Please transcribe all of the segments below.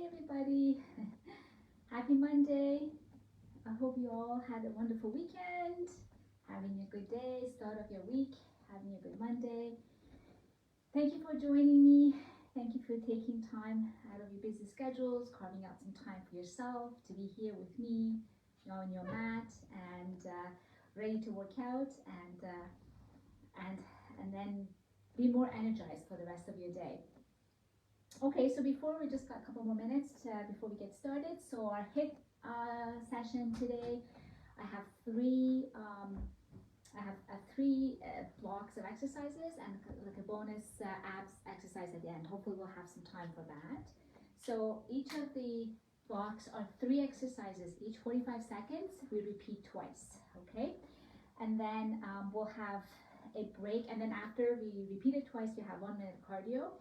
everybody. Happy Monday. I hope you all had a wonderful weekend, having a good day, start of your week, having a good Monday. Thank you for joining me. Thank you for taking time out of your busy schedules, carving out some time for yourself to be here with me, on your mat and ready to work out and then be more energized for the rest of your day. Okay, so before we just got a couple more minutes before we get started. So our HIIT session today, I have three blocks of exercises and like a bonus abs exercise at the end. Hopefully we'll have some time for that. So each of the blocks are 3 exercises, each 45 seconds. We repeat twice, okay? And then we'll have a break, and then after we repeat it twice, you have 1 minute cardio,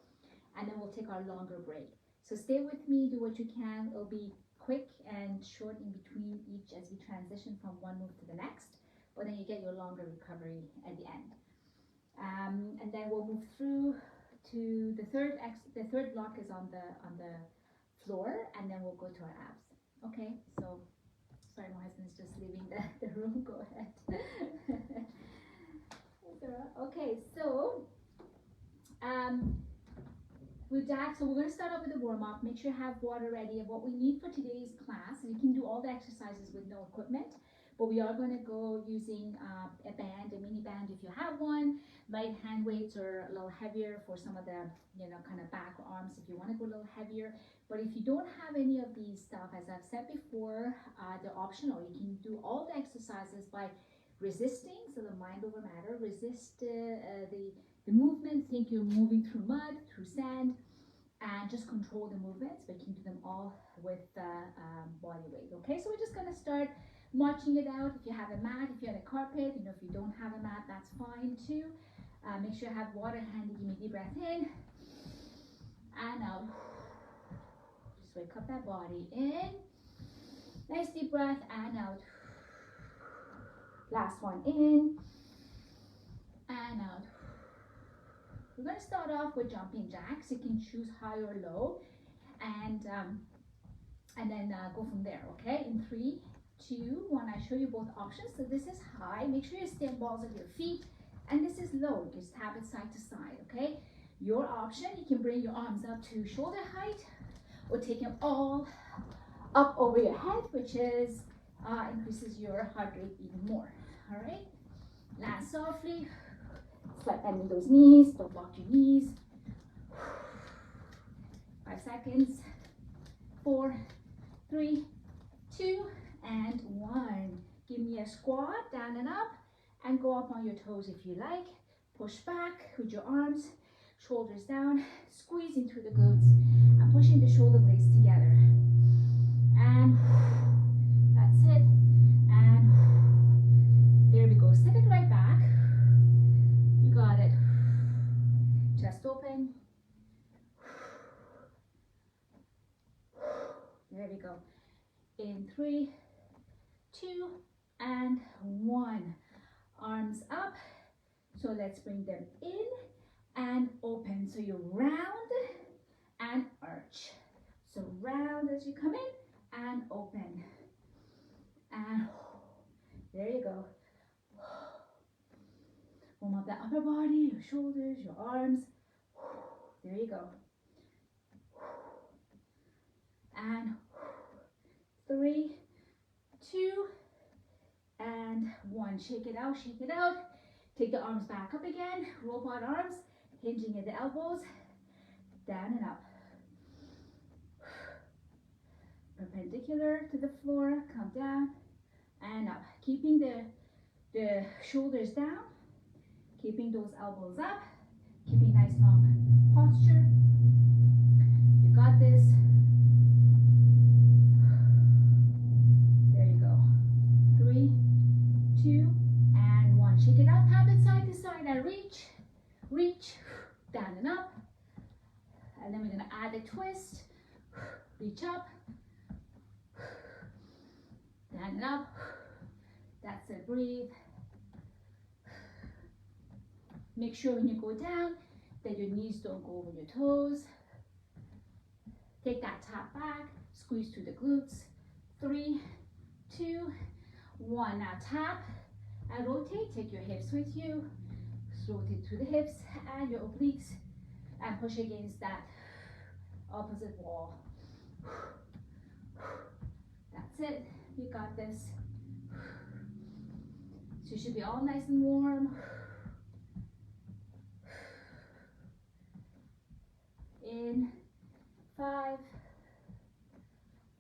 and then we'll take our longer break. So stay with me, do what you can. It'll be quick and short in between each as we transition from one move to the next, but then you get your longer recovery at the end. And then we'll move through to the third block is on the floor, and then we'll go to our abs. Okay, so sorry, my husband's just leaving the room. Go ahead. Okay, so with that, so we're going to start off with a warm-up. Make sure you have water ready. And what we need for today's class, you can do all the exercises with no equipment, but we are going to go using a band, a mini band if you have one, light hand weights or a little heavier for some of the, kind of back or arms if you want to go a little heavier. But if you don't have any of these stuff, as I've said before, they're optional. You can do all the exercises by resisting, so the mind over matter, resist the movement. Think you're moving through mud, through sand, and just control the movements, but you can do them all with body weight. Okay, so we're just going to start marching it out. If you have a mat, if you have a carpet, if you don't have a mat, that's fine too. Make sure you have water handy. Give me a deep breath in and out. Just wake up that body. In, nice deep breath, and out. Last one, in and out. We're going to start off with jumping jacks. You can choose high or low, and then go from there. Okay, in 3, 2, 1. I show you both options. So this is high. Make sure you stay on balls of your feet, and this is low. Just tap it side to side. Okay, your option. You can bring your arms up to shoulder height, or take them all up over your head, which is increases your heart rate even more. All right, land softly. Slight bend in those knees. Don't block your knees. 5 seconds. 4, 3, 2, and 1. Give me a squat, down and up, and go up on your toes if you like. Push back with your arms, shoulders down, squeezing through the glutes, and pushing the shoulder blades together. And that's it. And there we go. Set it right back. You got it. Chest open. There we go. In 3, 2, and 1. Arms up. So let's bring them in and open. So you round and arch. So round as you come in and open. And there you go. Warm up the upper body, your shoulders, your arms. There you go. And 3, 2, and 1. Shake it out, shake it out. Take the arms back up again. Robot arms, hinging at the elbows. Down and up. Perpendicular to the floor. Come down and up. Keeping the shoulders down. Keeping those elbows up. Keeping nice long posture. You got this. There you go. 3, 2, and 1. Shake it out. Tap it side to side and reach. Reach. Down and up. And then we're going to add a twist. Reach up. Down and up. That's it. Breathe. Make sure when you go down that your knees don't go over your toes. Take that tap back, squeeze through the glutes. 3, 2, 1. Now tap and rotate. Take your hips with you. Rotate through the hips and your obliques and push against that opposite wall. That's it. You got this. So you should be all nice and warm. In 5,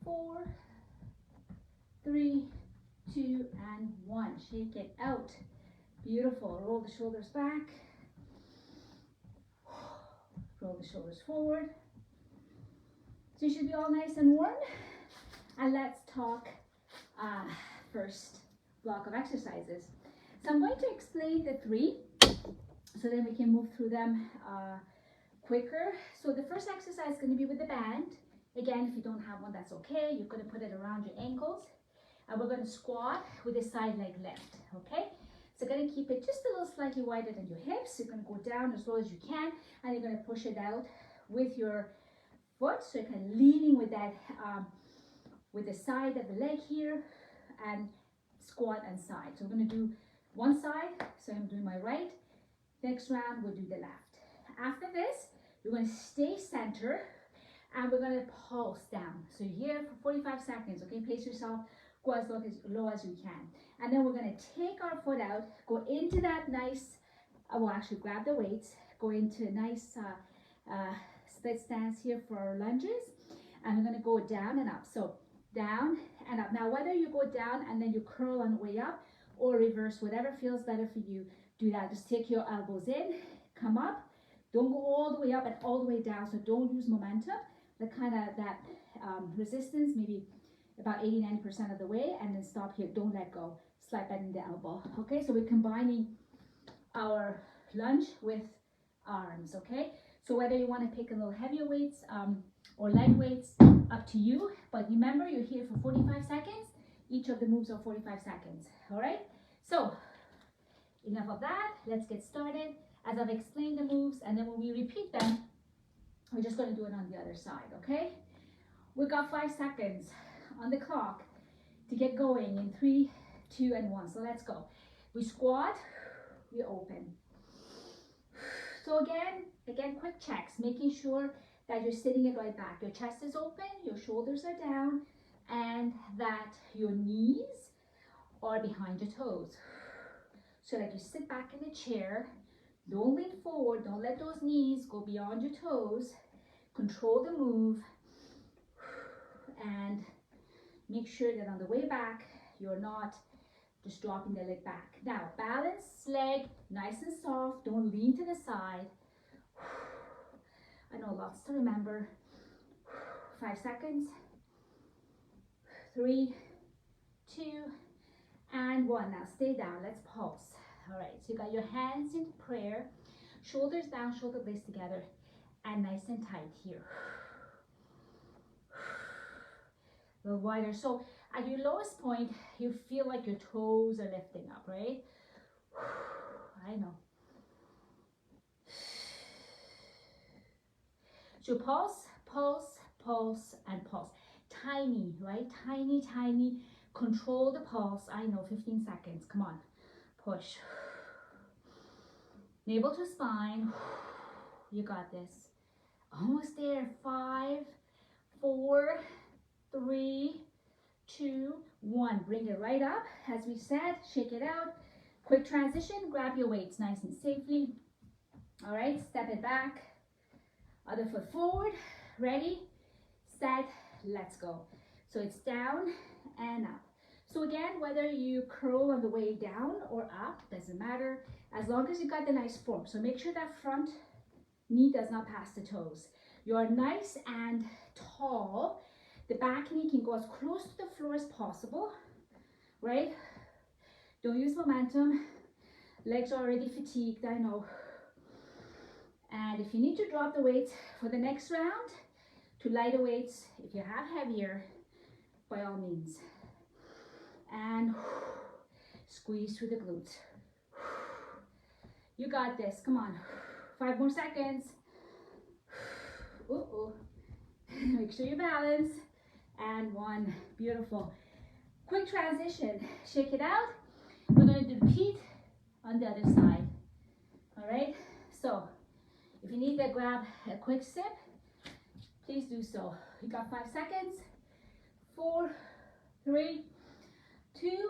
4, 3, 2, and 1. Shake it out. Beautiful. Roll the shoulders back. Roll the shoulders forward. So you should be all nice and warm. And let's talk first block of exercises. So I'm going to explain the 3 so then we can move through them quicker. So the first exercise is going to be with the band. Again, if you don't have one, that's okay. You're going to put it around your ankles. And we're going to squat with the side leg lift, okay? So you're going to keep it just a little slightly wider than your hips. You're going to go down as low as you can, and you're going to push it out with your foot. So you're kind of leaning with that, with the side of the leg here, and squat and side. So we're going to do one side. So I'm doing my right. Next round, we'll do the left. After this, you're going to stay center, and we're going to pulse down. So you're here for 45 seconds, okay? Pace yourself. Go as low as you can. And then we're going to take our foot out, go into that nice, well actually grab the weights, go into a nice split stance here for our lunges. And we're going to go down and up. So down and up. Now whether you go down and then you curl on the way up or reverse, whatever feels better for you, do that. Just take your elbows in, come up. Don't go all the way up and all the way down. So don't lose momentum. The kind of that resistance, maybe about 80-90% of the way, and then stop here. Don't let go. Slide back in the elbow. Okay, so we're combining our lunge with arms. Okay, so whether you want to pick a little heavier weights or light weights, up to you. But remember, you're here for 45 seconds. Each of the moves are 45 seconds. All right, so enough of that. Let's get started. As I've explained the moves, and then when we repeat them, we're just going to do it on the other side. Okay, we've got 5 seconds on the clock to get going in 3, 2, and 1. So let's go. We squat, we open. So again, quick checks, making sure that you're sitting it right back. Your chest is open, your shoulders are down, and that your knees are behind your toes. So that you sit back in the chair, don't lean forward, don't let those knees go beyond your toes. Control the move, and make sure that on the way back, you're not just dropping the leg back. Now, balance leg, nice and soft. Don't lean to the side. I know lots to remember. 5 seconds. 3, 2, and 1. Now stay down. Let's pulse. All right, so you got your hands in prayer. Shoulders down, shoulder blades together. And nice and tight here. A little wider. So at your lowest point, you feel like your toes are lifting up, right? I know. So pulse, pulse, pulse, and pulse. Tiny, right? Tiny, tiny. Control the pulse. I know, 15 seconds. Come on. Push. Navel to spine. You got this. Almost there. 5, 4, 3, 2, 1. Bring it right up. As we said, shake it out. Quick transition. Grab your weights nice and safely. All right, step it back. Other foot forward. Ready, set, let's go. So it's down and up. So again, whether you curl on the way down or up, doesn't matter, as long as you got the nice form. So make sure that front knee does not pass the toes. You're nice and tall. The back knee can go as close to the floor as possible, right? Don't use momentum. Legs are already fatigued, I know. And if you need to drop the weights for the next round to lighter weights, if you have heavier, by all means. And squeeze through the glutes. You got this, come on. 5 more seconds. Uh-oh. Make sure you balance. And 1. Beautiful. Quick transition. Shake it out. We're going to repeat on the other side. All right? So, if you need to grab a quick sip, please do so. You got 5 seconds. 4, 3, 2,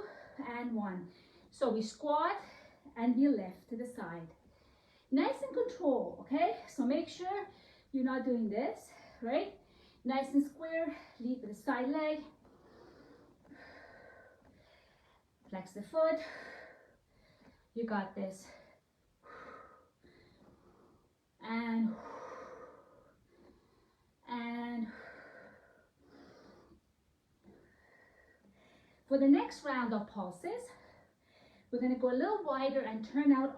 and 1. So we squat and we lift to the side. Nice and control, okay? So make sure you're not doing this, right? Nice and square, lead with the side leg. Flex the foot. You got this. And for the next round of pulses, we're going to go a little wider and turn out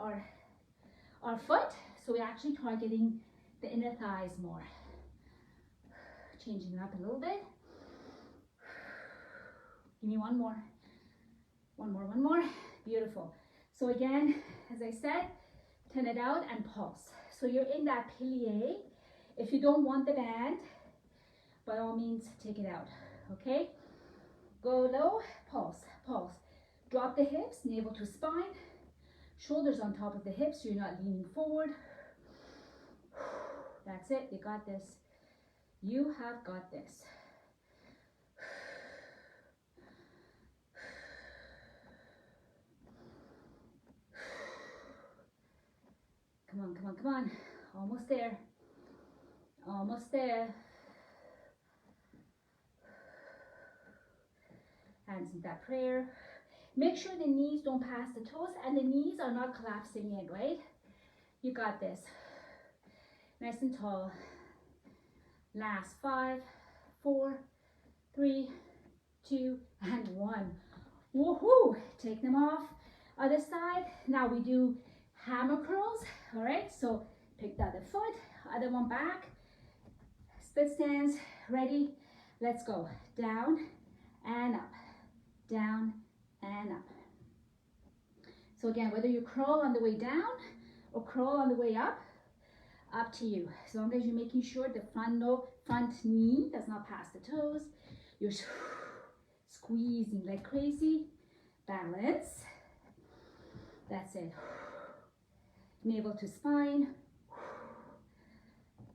our foot, so we're actually targeting the inner thighs more. Changing it up a little bit. Give me one more. One more. Beautiful. So again, as I said, turn it out and pulse. So you're in that plie. If you don't want the band, by all means, take it out, okay? Go low, pulse, pulse. Drop the hips, navel to spine. Shoulders on top of the hips, so you're not leaning forward. That's it, you got this. You have got this. Come on, come on, come on. Almost there. Almost there. Hands in that prayer. Make sure the knees don't pass the toes and the knees are not collapsing in, right? You got this. Nice and tall. Last 5, 4, 3, 2, and 1. Woohoo! Take them off. Other side. Now we do hammer curls. All right, so pick the other foot, other one back. Split stance. Ready? Let's go. Down and up. Down and up. So again, whether you curl on the way down or curl on the way up to you. As long as you're making sure the front knee does not pass the toes. You're squeezing like crazy. Balance. That's it. Navel to spine.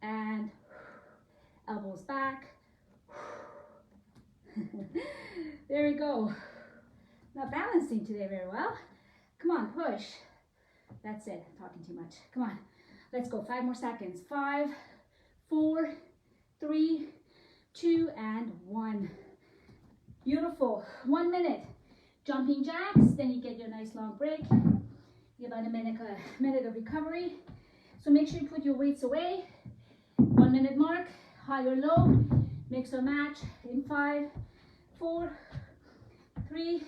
And elbows back. There we go. Not balancing today very well. Come on, push. That's it. Talking too much. Come on. Let's go. 5 more seconds. 5, 4, 3, 2, and 1. Beautiful. 1 minute. Jumping jacks. Then you get your nice long break. You have about a minute of recovery. So make sure you put your weights away. 1 minute mark. High or low. Mix or match in 5, 4, 3,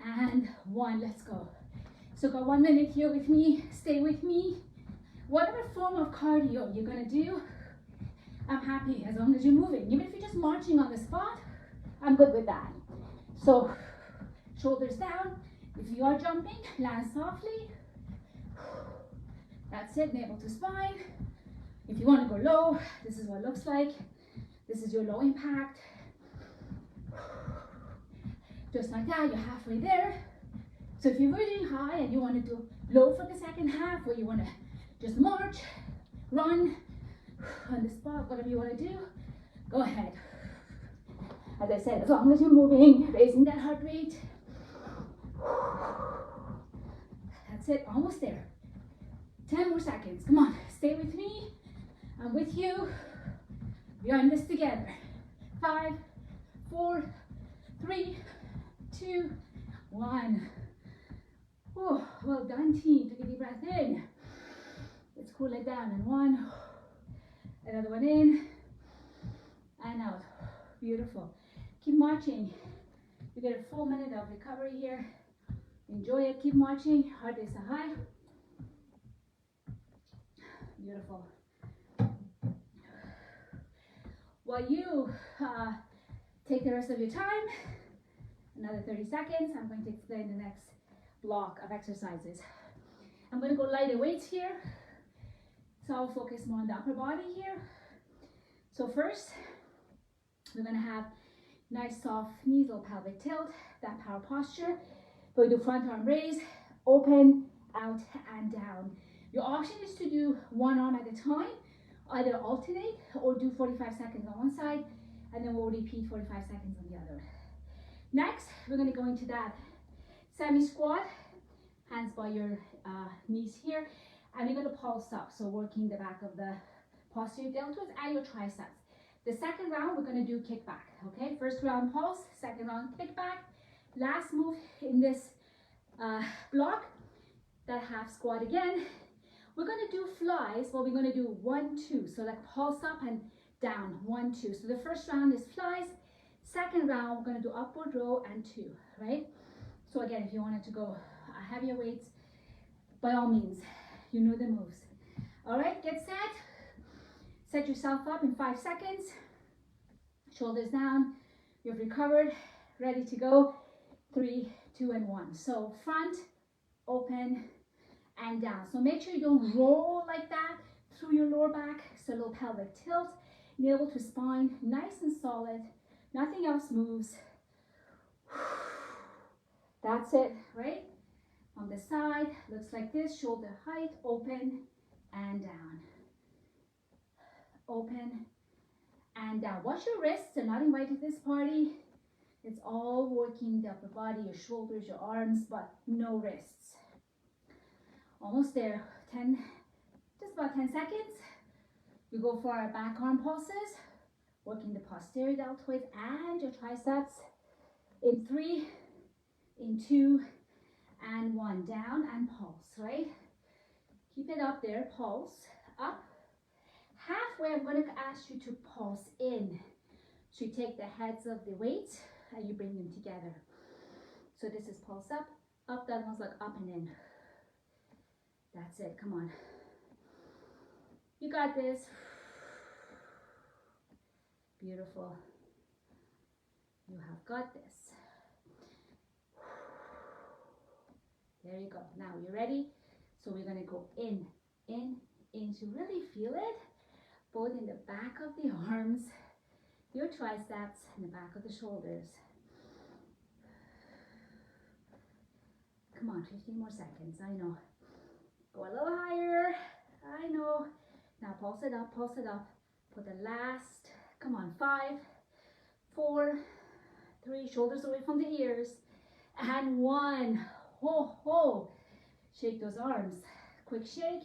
and 1. Let's go. So got 1 minute here with me. Stay with me. Whatever form of cardio you're gonna do, I'm happy as long as you're moving. Even if you're just marching on the spot, I'm good with that. So shoulders down. If you are jumping, land softly. That's it, navel to spine. If you want to go low, this is what it looks like. This is your low impact. Just like that, you're halfway there. So if you're really high and you want to do low for the second half, or you want to just march, run on the spot, whatever you want to do, go ahead. As I said, as long as you're moving, raising that heart rate. That's it, almost there. 10 more seconds. Come on, stay with me. I'm with you. We are in this together. 5, 4, 3, 2, 1. Oh, well done, team. Take a deep breath in. Let's cool it down. And 1. Another one in. And out. Beautiful. Keep marching. You get a full minute of recovery here. Enjoy it. Keep marching. Heart is high. Beautiful. While you take the rest of your time, another 30 seconds, I'm going to explain the next block of exercises. I'm going to go lighter weights here. So I'll focus more on the upper body here. So first, we're gonna have nice soft knees, little pelvic tilt, that power posture. We'll do front arm raise, open, out, and down. Your option is to do one arm at a time, either alternate or do 45 seconds on one side, and then we'll repeat 45 seconds on the other. Next, we're gonna go into that semi-squat, hands by your knees here, and we're gonna pulse up, so working the back of the posterior deltoids and your triceps. The second round, we're gonna do kickback, okay? First round pulse, second round kickback. Last move in this block, that half squat again. We're gonna do flies, but we're gonna do 1, 2. So like pulse up and down, 1, 2. So the first round is flies. Second round, we're gonna do upward row and 2, right? So again, if you wanted to go heavier weights, by all means, you know the moves. All right, get set. Set yourself up in 5 seconds. Shoulders down. You've recovered, ready to go. 3, 2, and 1. So front, open, and down. So make sure you don't roll like that through your lower back. So a little pelvic tilt, navel to spine, nice and solid. Nothing else moves. That's it, right? On the side, looks like this, shoulder height, open and down. Open and down. Watch your wrists, they're not invited to this party. It's all working the upper body, your shoulders, your arms, but no wrists. Almost there. 10, just about 10 seconds. We go for our back arm pulses, working the posterior deltoids and your triceps. In 3, in 2, and 1. Down and pulse, right? Keep it up there, pulse, up. Halfway, I'm going to ask you to pulse in. So you take the heads of the weights and you bring them together. So this is pulse up, up, that one's like up and in. That's it, come on. You got this. Beautiful. You have got this. There you go. Now you're ready. So we're gonna go in, to really feel it, both in the back of the arms, your triceps, and the back of the shoulders. Come on, 15 more seconds, I know. Go a little higher, I know. Now pulse it up, for the last, come on, 5, 4, 3, shoulders away from the ears, and 1. Ho, ho. Shake those arms. Quick shake.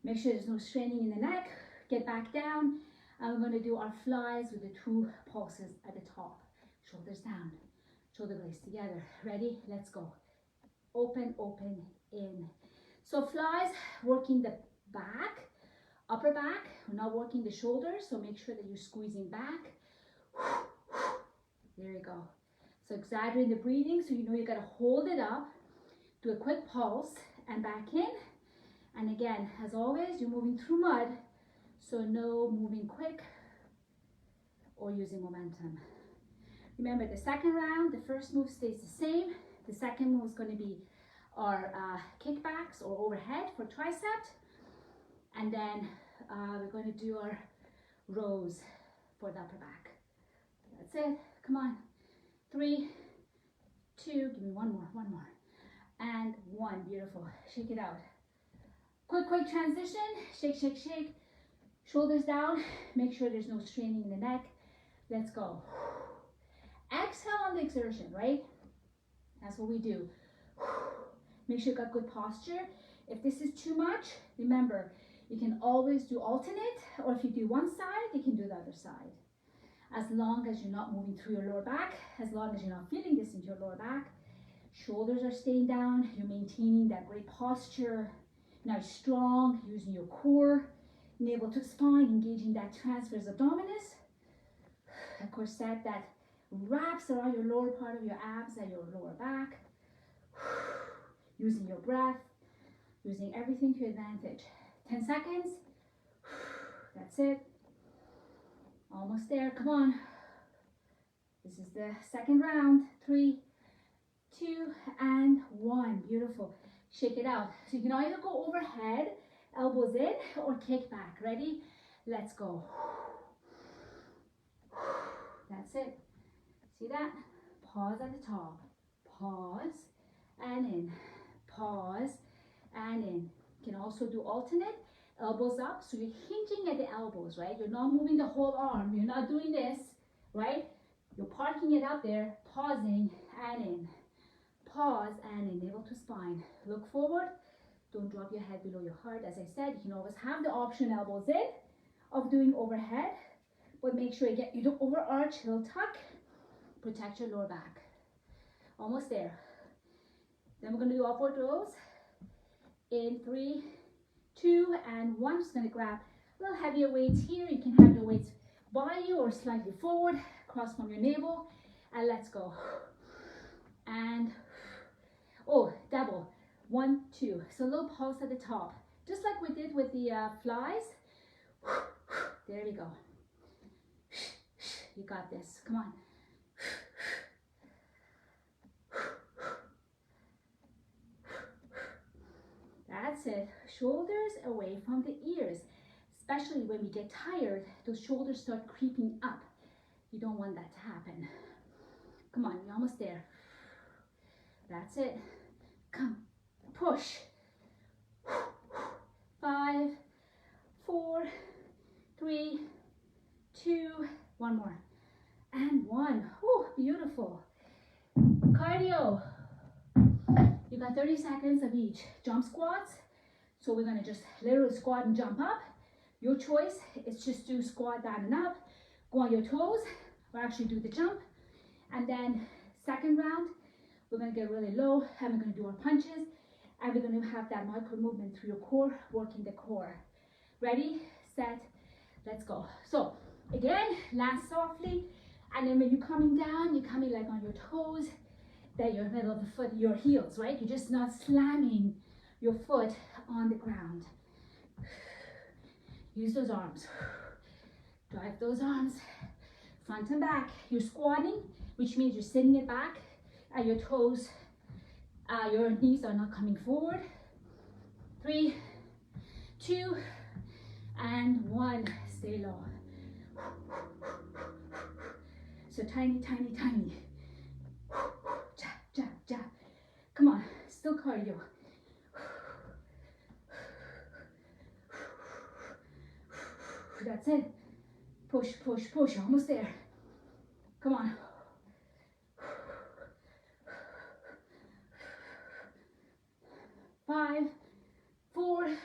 Make sure there's no straining in the neck. Get back down. And we're going to do our flies with the 2 pulses at the top. Shoulders down. Shoulder blades together. Ready? Let's go. Open, open, in. So flies, working the back, upper back. We're not working the shoulders, so make sure that you're squeezing back. There you go. So exaggerate the breathing, so you know you got to hold it up. Do a quick pulse and back in. And again, as always, you're moving through mud, so no moving quick or using momentum. Remember, the second round, the first move stays the same. The second move is going to be our kickbacks or overhead for triceps. And then we're going to do our rows for the upper back. That's it. Come on. 3, 2, give me one more, and 1. Beautiful. Shake it out. Quick transition. Shake, shake, shake. Shoulders down. Make sure there's no straining in the neck. Let's go. Exhale on the exertion, right? That's what we do. Make sure you got good posture. If this is too much, remember, you can always do alternate, or if you do one side, you can do the other side. As long as you're not moving through your lower back, as long as you're not feeling this into your lower back, shoulders are staying down, you're maintaining that great posture, nice strong, using your core, navel to spine, engaging that transverse abdominis, a corset that wraps around your lower part of your abs and your lower back, using your breath, using everything to your advantage. 10 seconds, that's it. Almost there, come on. This is the second round. 3, 2, and 1. Beautiful. Shake it out. So you can either go overhead, elbows in, or kick back. Ready? Let's go. That's it. See that? Pause at the top. Pause and in. Pause and in. You can also do alternate. Elbows up, so you're hinging at the elbows, right? You're not moving the whole arm. You're not doing this, right? You're parking it up there, pausing and in. Pause and in, navel to spine. Look forward. Don't drop your head below your heart. As I said, you can always have the option elbows in of doing overhead, but make sure you get your overarch, heel tuck. Protect your lower back. Almost there. Then we're going to do upward rows in 3, 2, and 1. Just going to grab a little heavier weights here. You can have your weights by you or slightly forward, across from your navel, and let's go. And oh, double. 1, 2. So a little pulse at the top, just like we did with the flies. There we go. You got this. Come on. That's it. Shoulders away from the ears. Especially when we get tired, those shoulders start creeping up. You don't want that to happen. Come on, you're almost there. That's it. Come, push. 5, 4, 3, 2, one more. And 1. Oh, beautiful. Cardio. You got 30 seconds of each. Jump squats. So we're gonna just literally squat and jump up. Your choice is just to squat down and up, go on your toes, or actually do the jump. And then second round, we're gonna get really low, and we're gonna do our punches, and we're gonna have that micro movement through your core, working the core. Ready, set, let's go. So again, land softly, and then when you're coming down, you're coming like on your toes, that your middle of the foot, your heels, right? You're just not slamming your foot on the ground. Use those arms. Drive those arms front and back. You're squatting, which means you're sitting it back, and your toes, your knees are not coming forward. 3, 2, and 1. Stay low. So tiny, tiny, tiny. Jab, jab, jab. Come on, still cardio. That's it. Push, push, push. Almost there. Come on. 5, 4,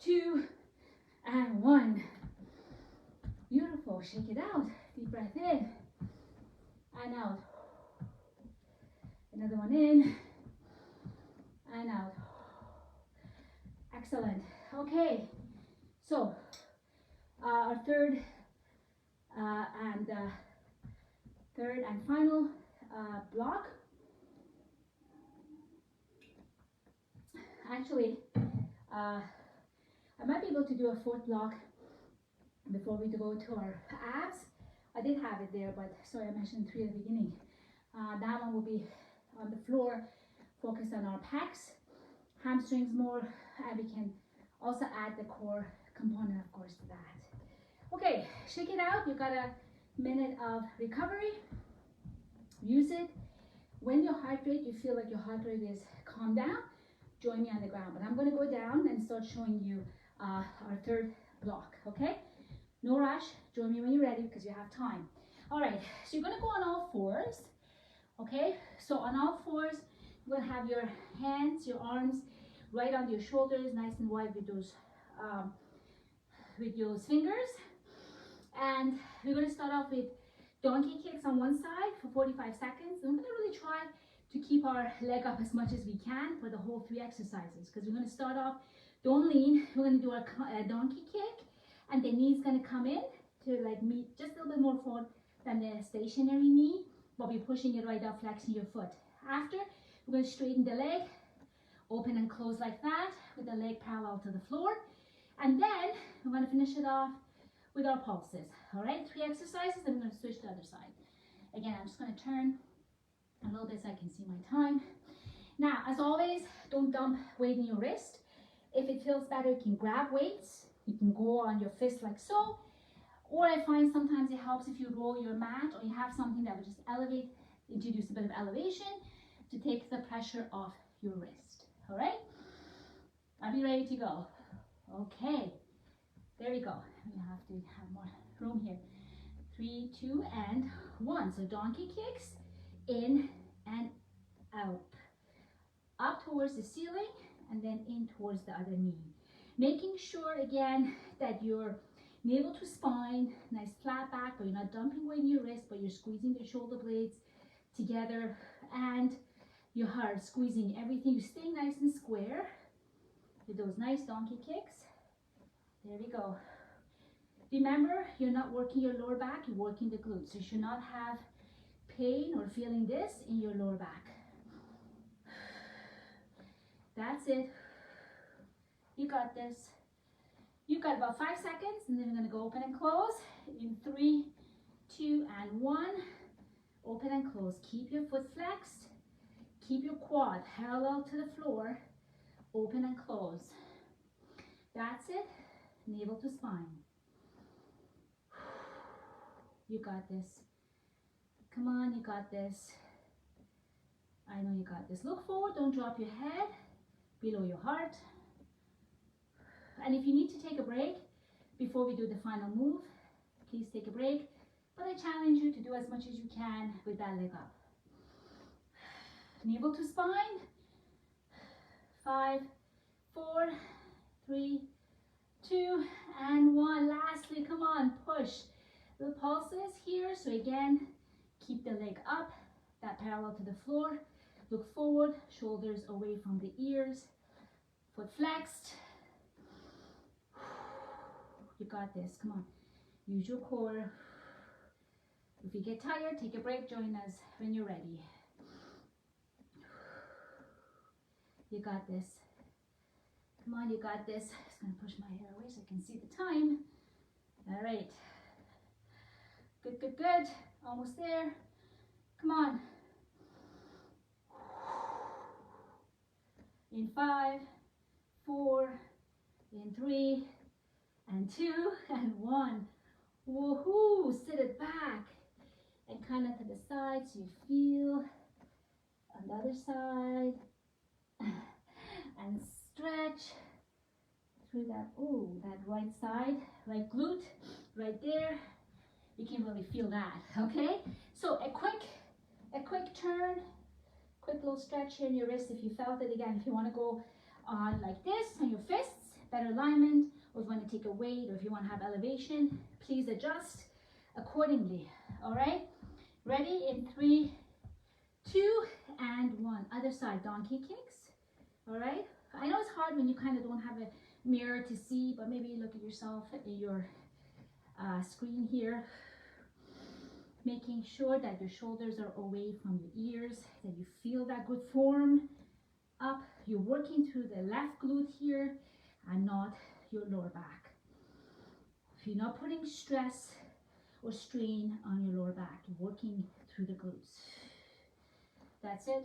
2, and 1. Beautiful. Shake it out. Deep breath in and out. Another one in and out. Excellent. Okay. So our third and final block. Actually, I might be able to do a fourth block before we go to our abs. I did have it there, but sorry, I mentioned 3 at the beginning. That one will be on the floor, focus on our pecs, hamstrings more, and we can also add the core component, of course, to that. Okay, shake it out. You got a minute of recovery. Use it. When your heart rate, you feel like your heart rate is calmed down, join me on the ground. But I'm going to go down and start showing you our third block, okay? No rush. Join me when you're ready because you have time. All right, so you're going to go on all fours, okay? So on all fours, you're going to have your hands, your arms right on your shoulders, nice and wide with those fingers. And we're going to start off with donkey kicks on one side for 45 seconds. And we're going to really try to keep our leg up as much as we can for the whole 3 exercises, because we're going to start off, don't lean, we're going to do a donkey kick, and the knee's going to come in to like meet just a little bit more forward than the stationary knee, but we're pushing it right up, flexing your foot. After, we're going to straighten the leg, open and close like that, with the leg parallel to the floor. And then we're going to finish it off with our pulses. All right, 3 exercises, then we're going to switch to the other side. Again, I'm just going to turn a little bit so I can see my time. Now, as always, don't dump weight in your wrist. If it feels better, you can grab weights. You can go on your fist like so, Or I find sometimes it helps if you roll your mat or you have something that will just introduce a bit of elevation to take the pressure off your wrist. All right? Are you ready to go? Okay. There we go. We have to have more room here. 3, 2, and 1. So donkey kicks, in and out. Up towards the ceiling and then in towards the other knee. Making sure again that your navel to spine, nice flat back, but you're not dumping weight in your wrist, but you're squeezing the shoulder blades together and your heart squeezing everything. You stay nice and square with those nice donkey kicks. There we go. Remember, you're not working your lower back, you're working the glutes. So you should not have pain or feeling this in your lower back. That's it. You got this. You've got about 5 seconds, and then we're going to go open and close in 3, 2, and 1. Open and close. Keep your foot flexed. Keep your quad parallel to the floor. Open and close. That's it. Navel to spine. You got this. Come on, you got this. I know you got this. Look forward. Don't drop your head below your heart. And if you need to take a break before we do the final move, please take a break. But I challenge you to do as much as you can with that leg up. Navel to spine. 5, 4, 3, 2, and 1. Lastly, come on, push. The pulses here. So again, keep the leg up, that parallel to the floor. Look forward, shoulders away from the ears. Foot flexed. You got this. Come on. Use your core. If you get tired, take a break. Join us when you're ready. You got this. Come on, you got this. Just going to push my hair away so I can see the time. All right. Good, good, good. Almost there. Come on. In 5, 4, in 3, and 2, and 1. Woohoo! Sit it back and kind of to the side so you feel on the other side and stretch through that, that right side, right glute, right there. You can really feel that, okay? So a quick turn, quick little stretch here in your wrist if you felt it. Again, if you want to go on like this on your fists, better alignment, or if you want to take a weight, or if you want to have elevation, please adjust accordingly, all right? Ready in 3, 2, and 1. Other side, donkey kicks, all right? I know it's hard when you kind of don't have a mirror to see, but maybe look at yourself at your screen here. Making sure that your shoulders are away from your ears, that you feel that good form up. You're working through the left glute here and not your lower back. If you're not putting stress or strain on your lower back, you're working through the glutes. That's it.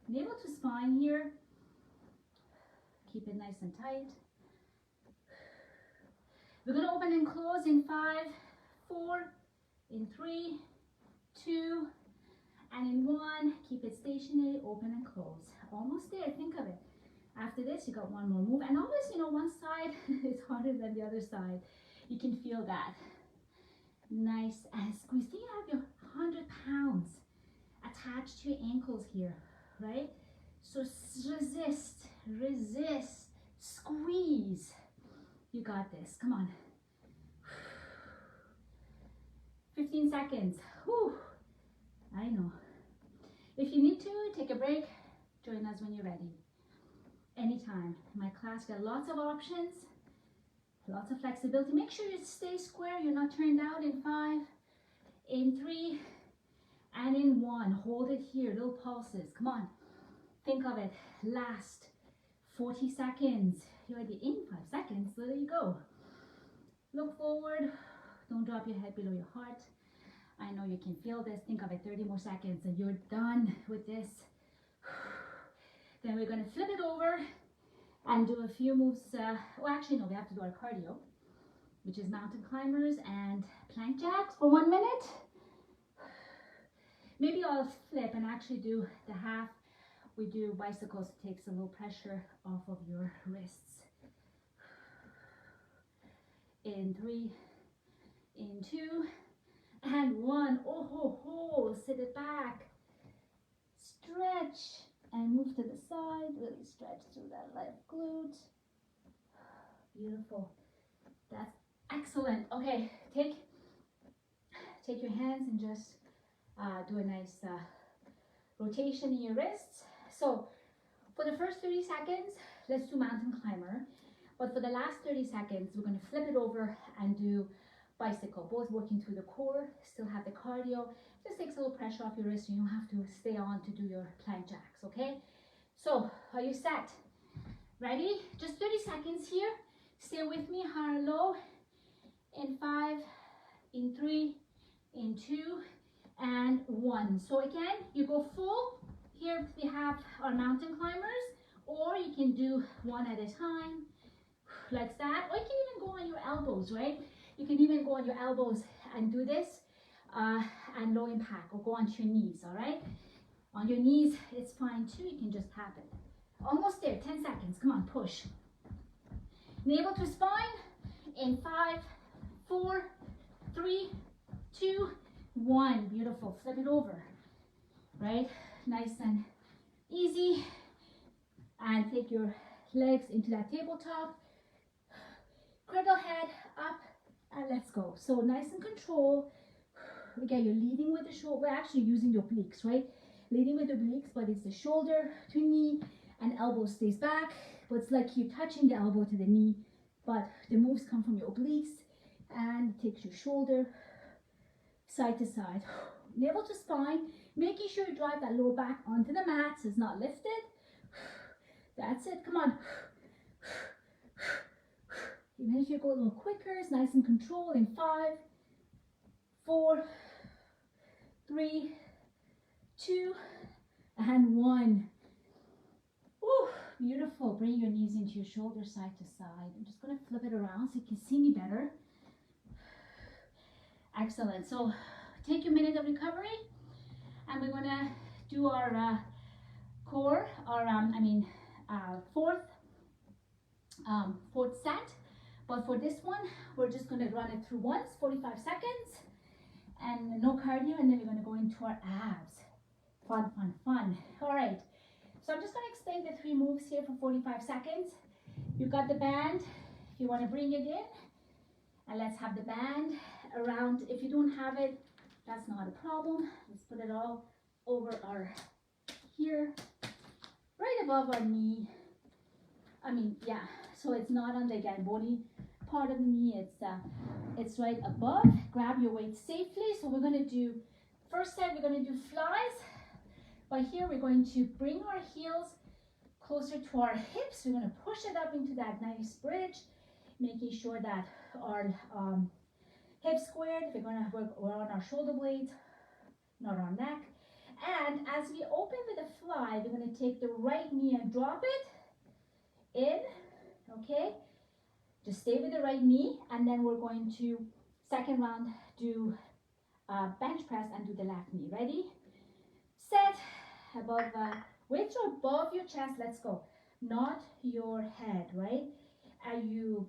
Navel to spine here. Keep it nice and tight. We're going to open and close in 5, 4, in 3, 2, and in 1. Keep it stationary, open and close. Almost there, think of it. After this, you got one more move. And always, one side is harder than the other side. You can feel that. Nice and squeeze. Think you have your 100 pounds attached to your ankles here, right? So resist, squeeze. You got this. Come on. 15 seconds. Whew. I know. If you need to, take a break. Join us when you're ready. Anytime. My class got lots of options, lots of flexibility. Make sure you stay square. You're not turned out in 5, in 3, and in 1. Hold it here. Little pulses. Come on. Think of it. Last 40 seconds. You're already in 5 seconds, so there you go. Look forward. Don't drop your head below your heart. I know you can feel this. Think of it. 30 more seconds and you're done with this. Then we're going to flip it over and do a few moves. Well, actually, no, we have to do our cardio, which is mountain climbers and plank jacks for 1 minute. Maybe I'll flip and actually do the half. We do bicycles, it takes a little pressure off of your wrists. In 3, in 2, and 1. Oh, ho, ho. Sit it back. Stretch and move to the side. Really stretch through that left glute. Beautiful. That's excellent. Okay, take your hands and just do a nice rotation in your wrists. So for the first 30 seconds, let's do mountain climber. But for the last 30 seconds, we're going to flip it over and do bicycle, both working through the core, still have the cardio. Just takes a little pressure off your wrist. You don't have to stay on to do your plank jacks, okay? So, are you set? Ready? Just 30 seconds here. Stay with me, high and low. In 5, in 3, in 2, and 1. So again, you go full. Here we have our mountain climbers, or you can do one at a time, like that. Or you can even go on your elbows, right? You can even go on your elbows and do this, and low impact, or go onto your knees, all right? On your knees, it's fine too. You can just tap it. Almost there, 10 seconds. Come on, push. Navel to spine in 5, 4, 3, 2, 1. Beautiful. Flip it over, right? Nice and easy. And take your legs into that tabletop. Cradle head up, and let's go. So nice and control. Again, you're leading with the shoulder. We're actually using the obliques, right? Leading with the obliques, but it's the shoulder to knee, and elbow stays back. But it's like you're touching the elbow to the knee, but the moves come from your obliques, and it takes your shoulder side to side. Navel to spine, making sure you drive that lower back onto the mat so it's not lifted. That's it. Come on. Even if you go a little quicker, it's nice and controlled. In 5, 4, 3, 2, and 1. Woo, beautiful. Bring your knees into your shoulders side to side. I'm just going to flip it around so you can see me better. Excellent. So take your minute of recovery, and we're going to do our core, our fourth set. But for this one, we're just going to run it through once, 45 seconds, and no cardio, and then we're going to go into our abs. Fun, fun, fun. All right. So I'm just going to explain the 3 moves here for 45 seconds. You got the band. If you want to bring it in, and let's have the band around. If you don't have it, that's not a problem. Let's put it all over our here, right above our knee. So it's not on the, again, bony part of the knee. It's right above. Grab your weight safely. So we're going to do, first set, we're going to do flies. But here we're going to bring our heels closer to our hips. We're going to push it up into that nice bridge, making sure that our hips squared. We're on our shoulder blades, not our neck. And as we open with a fly, we're going to take the right knee and drop it in, okay? Just stay with the right knee, and then we're going to, second round, do bench press and do the left knee. Ready? Set, above, weights are above your chest, let's go. Not your head, right? And you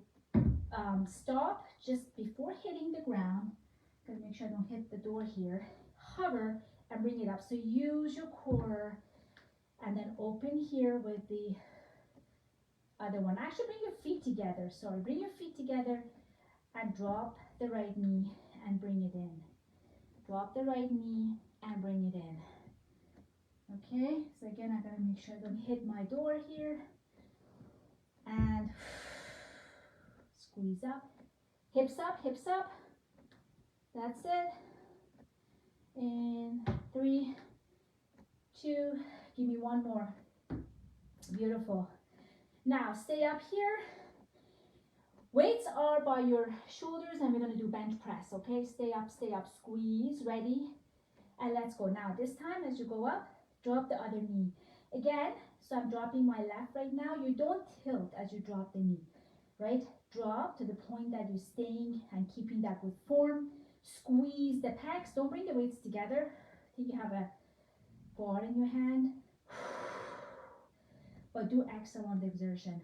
stop just before hitting the ground. Gotta make sure I don't hit the door here. Hover and bring it up. So use your core, and then open here with the other one. Actually, bring your feet together. Sorry, bring your feet together and drop the right knee and bring it in. Drop the right knee and bring it in. Okay, so again, I gotta make sure I don't hit my door here. And squeeze up. Hips up, hips up. That's it. In 3, 2, give me one more. Beautiful. Now stay up here. Weights are by your shoulders, and we're going to do bench press, okay? Stay up, squeeze, ready? And let's go. Now this time, as you go up, drop the other knee. Again, so I'm dropping my left right now. You don't tilt as you drop the knee, right? Drop to the point that you're staying and keeping that good form. Squeeze the pecs. Don't bring the weights together. I think you have a bar in your hand. But do excellent exertion.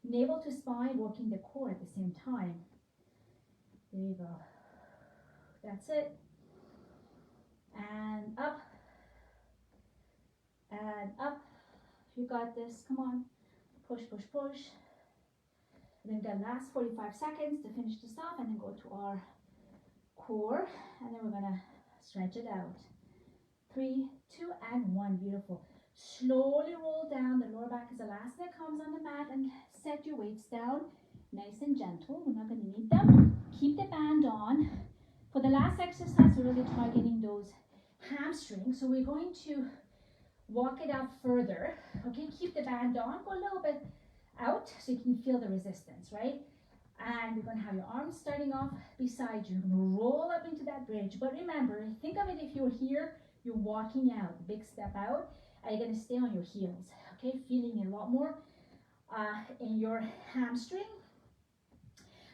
Navel to spine, working the core at the same time. There you go. That's it. And up. And up. You got this. Come on. Push, push, push. And then the last 45 seconds to finish this off, and then go to our core. And then we're going to stretch it out. 3, 2, and 1. Beautiful. Slowly roll down. The lower back is the last that comes on the mat, and set your weights down. Nice and gentle. We're not going to need them. Keep the band on. For the last exercise, we're really targeting those hamstrings. So we're going to walk it out further. Okay, keep the band on. Go a little bit out so you can feel the resistance, right? And you're going to have your arms starting off beside you. You're going to roll up into that bridge. But remember, think of it, if you're here, you're walking out, big step out, and you're going to stay on your heels. Okay, feeling a lot more in your hamstring.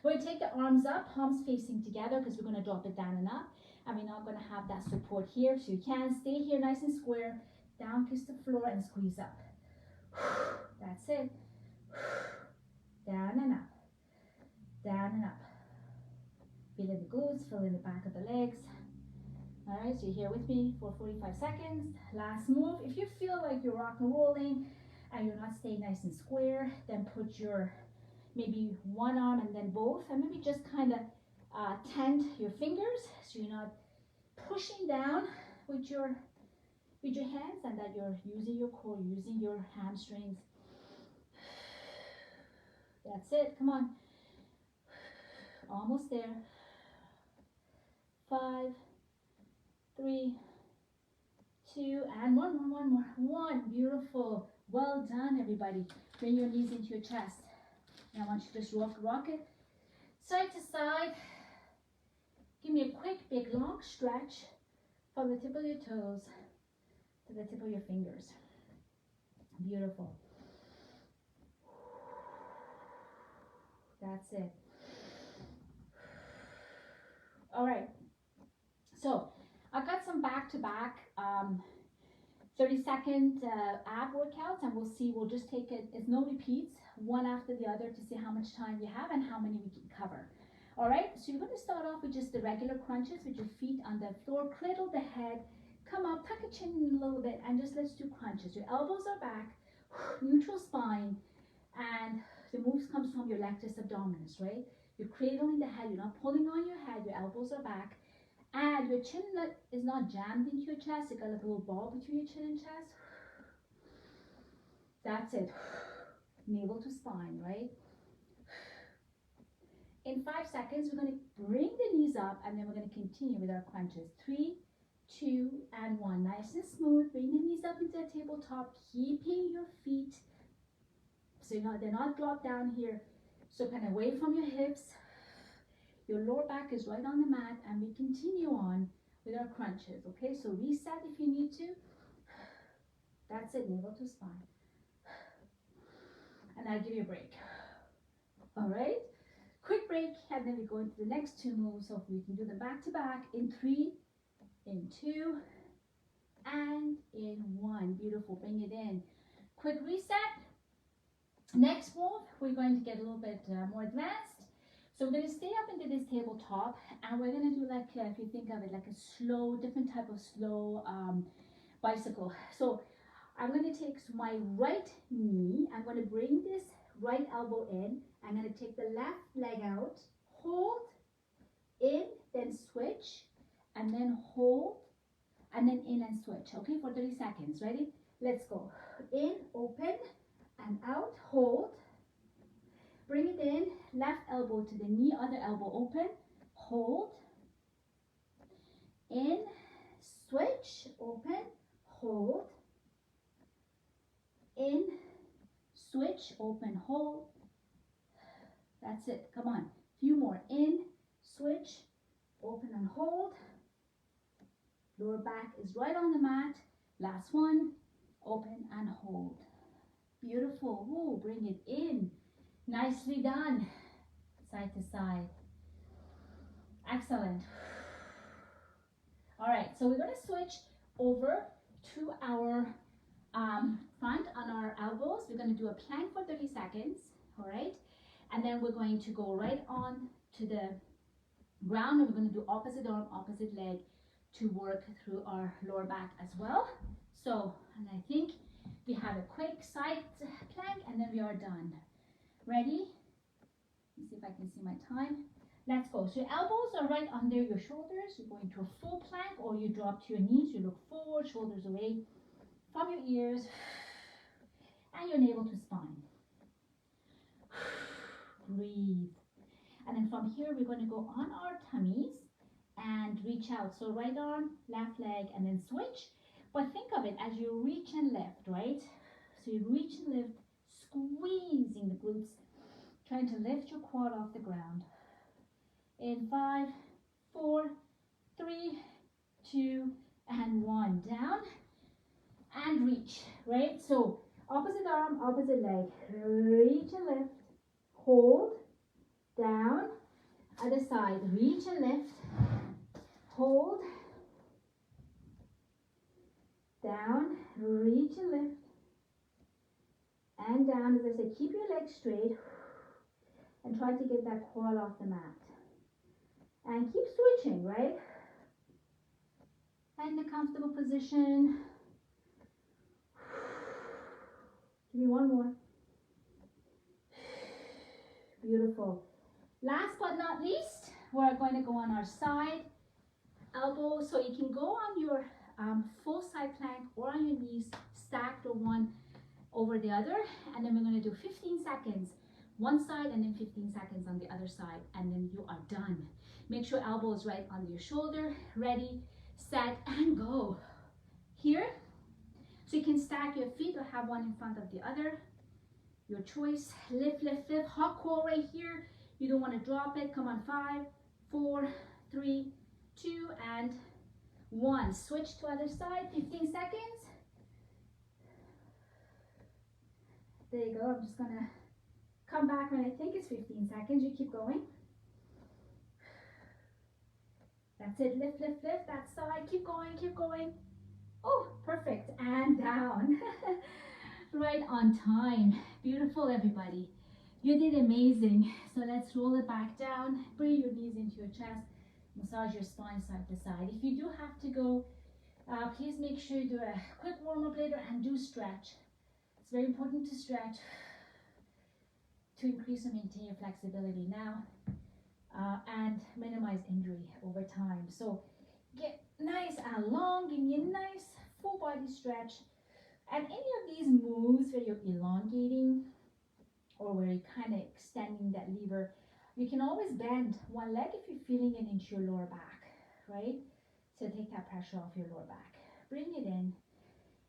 We're going to take the arms up, palms facing together, because we're going to drop it down and up. And we're not going to have that support here. So you can stay here nice and square, down, kiss the floor, and squeeze up. That's it. Down and up. Down and up. Feel in the glutes, feel in the back of the legs. All right, so you're here with me for 45 seconds. Last move. If you feel like you're rock and rolling and you're not staying nice and square, then put your maybe one arm and then both, and maybe just kind of tent your fingers so you're not pushing down with your hands, and that you're using your core, using your hamstrings. That's it. Come on. Almost there. 5, 3, 2, and one more. 1. Beautiful. Well done, everybody. Bring your knees into your chest. And I want you to just rock it side to side. Give me a quick, big, long stretch from the tip of your toes to the tip of your fingers. Beautiful. That's it. All right. So I've got some back-to-back 30-second ab workouts, and we'll just take it, it's no repeats, one after the other, to see how much time you have and how many we can cover. All right, so you're going to start off with just the regular crunches with your feet on the floor, cradle the head, come up, tuck your chin in a little bit, and just let's do crunches. Your elbows are back, neutral spine, and the moves comes from your lactis abdominis, right? You're cradling the head, you're not pulling on your head, your elbows are back, and your chin is not jammed into your chest. You got like a little ball between your chin and chest. That's it. Navel to spine, right? In 5 seconds, we're going to bring the knees up, and then we're going to continue with our crunches. 3, 2, and 1. Nice and smooth. Bring the knees up into the tabletop, keeping your feet so they're not dropped down here. So kind of away from your hips. Your lower back is right on the mat, and we continue on with our crunches. Okay, so reset if you need to. That's it, navel to spine. And I'll give you a break. All right, quick break, and then we go into the next 2 moves. So we can do them back to back in 3, in 2, and in 1. Beautiful, bring it in. Quick reset. Next move, we're going to get a little bit more advanced. So we're going to stay up into this tabletop, and we're going to do like, if you think of it, like a slow, different type of slow bicycle. So I'm going to take my right knee, I'm going to bring this right elbow in, I'm going to take the left leg out, hold, in, then switch, and then hold, and then in and switch, okay, for 30 seconds. Ready? Let's go. In, open, and out, hold. Bring it in, left elbow to the knee, other elbow open, hold, in, switch, open, hold, in, switch, open, hold. That's it, come on, few more. In, switch, open and hold. Lower back is right on the mat. Last one. Open and hold. Beautiful. Ooh, bring it in. Nicely done. Side to side. Excellent. All right, so we're going to switch over to our front on our elbows. We're going to do a plank for 30 seconds. All right, and then we're going to go right on to the ground, and we're going to do opposite arm, opposite leg to work through our lower back as well. So, and I think we have a quick side plank and then we are done. Ready? Let me see if I can see my time. Let's go. So your elbows are right under your shoulders. You go into a full plank, or you drop to your knees. You look forward, shoulders away from your ears, and your navel to spine. Breathe. And then from here, we're going to go on our tummies and reach out. So right arm, left leg, and then switch. But think of it as you reach and lift, right? So you reach and lift, squeezing the glutes, trying to lift your quad off the ground. In 5, 4, 3, 2, and 1. Down and reach, right? So opposite arm, opposite leg. Reach and lift, hold, down, other side. Reach and lift, hold, down, reach and lift, and down. As I say, keep your legs straight and try to get that quad off the mat. And keep switching, right? Find a comfortable position. Give me one more. Beautiful. Last but not least, we're going to go on our side elbow. So you can go on your full side plank or on your knees, stacked or one over the other. And then we're going to do 15 seconds one side and then 15 seconds on the other side. And then you are done. Make sure elbow is right under your shoulder. Ready, set, and go. Here, so you can stack your feet or have one in front of the other. Your choice. Lift, lift, lift. Hot core right here. You don't want to drop it. Come on, 5, 4, 3, 2, and 1. Switch to other side. 15 seconds. There you go. I'm just gonna come back when I think it's 15 seconds. You keep going. That's it. Lift, lift, lift. That side. Keep going, keep going. Oh, perfect. And down. Right on time. Beautiful, everybody. You did amazing. So let's roll it back down. Bring your knees into your chest. Massage your spine side to side. If you do have to go, please make sure you do a quick warm-up later and do stretch. It's very important to stretch to increase and maintain your flexibility now and minimize injury over time. So get nice and long. Give me a nice full body stretch. And any of these moves where you're elongating or where you're kind of extending that lever, you can always bend one leg if you're feeling it into your lower back, right? So take that pressure off your lower back. Bring it in.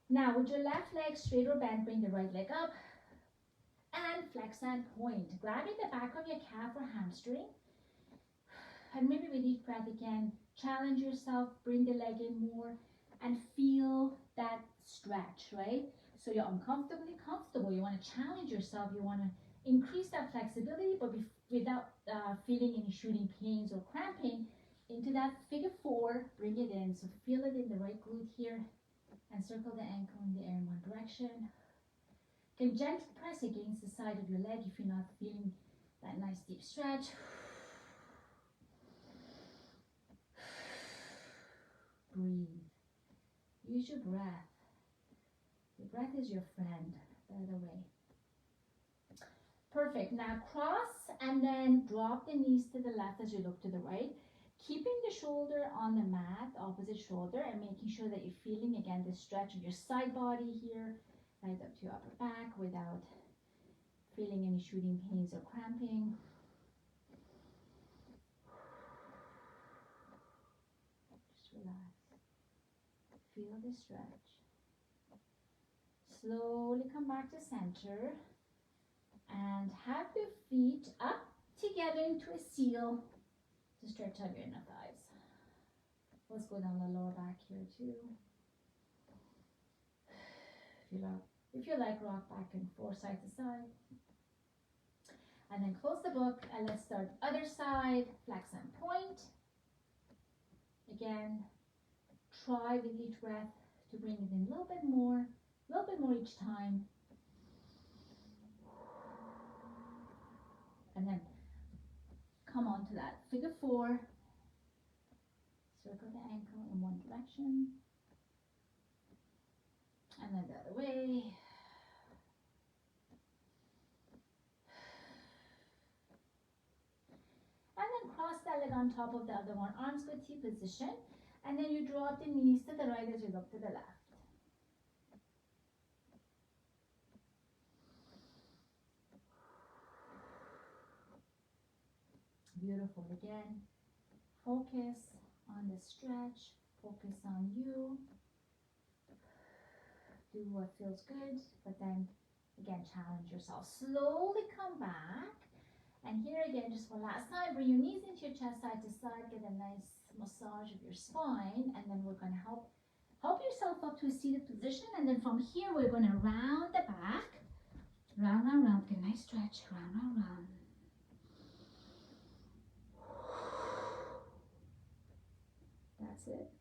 Now with your left leg straight or bent, bring the right leg up and flex and point. Grabbing the back of your calf or hamstring. And maybe with each breath again, challenge yourself, bring the leg in more and feel that stretch, right? So you're uncomfortably comfortable. You want to challenge yourself. You want to increase that flexibility, but without feeling any shooting pains or cramping. Into that figure 4, bring it in. So feel it in the right glute here and circle the ankle in the air in one direction. You can gently press against the side of your leg if you're not feeling that nice deep stretch. Breathe. Use your breath. Your breath is your friend, by the way. Perfect. Now cross and then drop the knees to the left as you look to the right. Keeping the shoulder on the mat, opposite shoulder, and making sure that you're feeling again the stretch of your side body here, right up to your upper back without feeling any shooting pains or cramping. Just relax. Feel the stretch. Slowly come back to center and have your feet up together into a seal to stretch out your inner thighs. Let's go down the lower back here too. If you like, rock back and forth, side to side. And then close the book and let's start other side, flex and point. Again, try with each breath to bring it in a little bit more each time. And then come on to that figure 4. Circle the ankle in one direction. And then the other way. And then cross that leg on top of the other one. Arms go T position. And then you drop the knees to the right as you look to the left. Beautiful. Again, focus on the stretch. Focus on you. Do what feels good, but then again, challenge yourself. Slowly come back. And here again, just one last time, bring your knees into your chest, side to side, get a nice massage of your spine, and then we're going to help yourself up to a seated position. And then from here, we're going to round the back, round, get a nice stretch, round. That's it.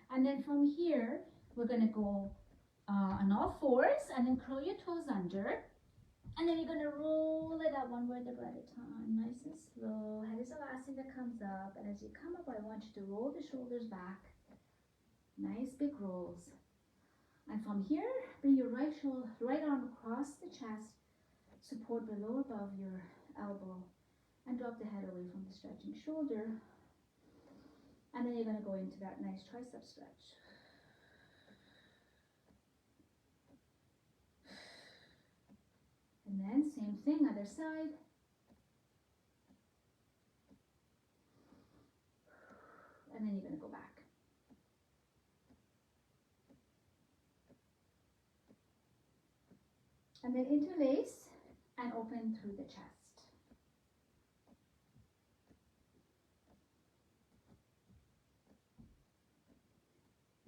And then from here, we're going to go on all fours and then curl your toes under. And then you're going to roll it up one vertebra at a time, nice and slow. Head is the last thing that comes up. And as you come up, I want you to roll the shoulders back. Nice big rolls. And from here, bring your right arm across the chest, support below above your elbow, and drop the head away from the stretching shoulder. And then you're going to go into that nice tricep stretch. And then same thing, other side. And then you're going to go back. And then interlace and open through the chest.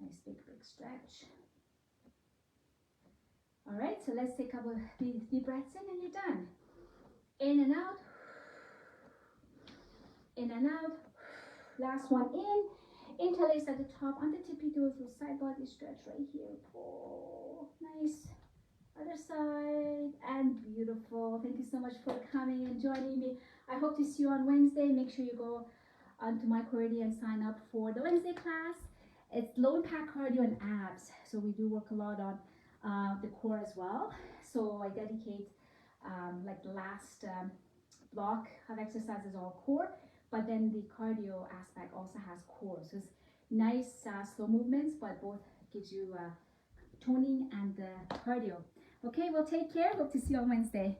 Nice big stretch. All right, so let's take a couple of deep breaths in and you're done. In and out. In and out. Last one in. Interlace at the top on the tippy toes with side body stretch right here. Pull. Nice. Other side. And beautiful. Thank you so much for coming and joining me. I hope to see you on Wednesday. Make sure you go onto my Cordy and sign up for the Wednesday class. It's low impact cardio and abs. So we do work a lot on the core as well. So I dedicate like the last block of exercises all core, but then the cardio aspect also has core. So it's nice slow movements, but both gives you toning and cardio. Okay, well take care. Hope to see you on Wednesday.